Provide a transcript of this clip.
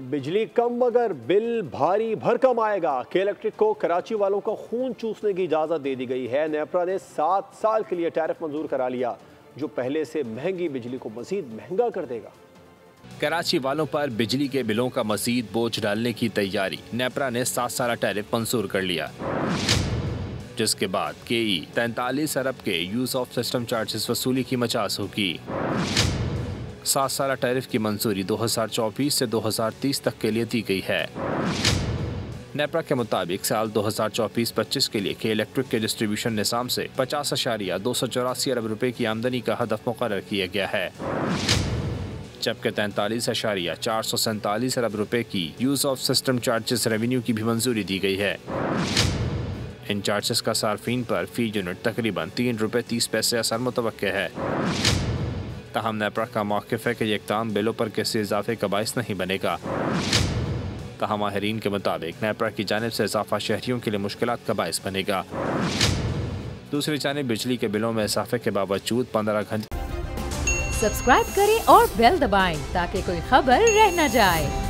बिजली कम मगर बिल भारी भरकम आएगा। के इलेक्ट्रिक को कराची वालों का खून चूसने की इजाजत दे दी गई है। नेपरा ने 7 साल के लिए टैरिफ मंजूर करा लिया, जो पहले से महंगी बिजली को मजीद महंगा कर देगा। कराची वालों पर बिजली के बिलों का मजीद बोझ डालने की तैयारी। नेपरा ने 7 साल टैरिफ मंजूर कर लिया, जिसके बाद केई 43 अरब के यूज ऑफ सिस्टम चार्जेस वसूली की मचास होगी। 7 साल टैरिफ की मंजूरी 2024 से 2030 तक के लिए दी गई है। नेपरा के मुताबिक साल 2024-25 के लिए के इलेक्ट्रिक के डिस्ट्रीब्यूशन निज़ाम से 50,284 अरब रुपए की आमदनी का हदफ मुकर्रर किया गया है, जबकि 43,447 अरब रुपए की use of system charges revenue की भी मंजूरी दी गई है। इन चार्जेस का सार्फिन पर फी यूनिट तकरीबन 3 रुपए 30 पैसे असर मुतवक्के है। ताहम नेपरा का मौक़िफ़ है कि ये इक़दाम बिलों पर किसी इजाफे का बाइस नहीं बनेगा। ताहम माहिरीन के मुताबिक नेपरा की जानिब से इजाफा शहरियों के लिए मुश्किलात का बाइस बनेगा। दूसरी जानिब बिजली के बिलों में इजाफे के बावजूद 15 घंटे सब्सक्राइब करें और बेल दबाएं ताकि कोई खबर रह न जाए।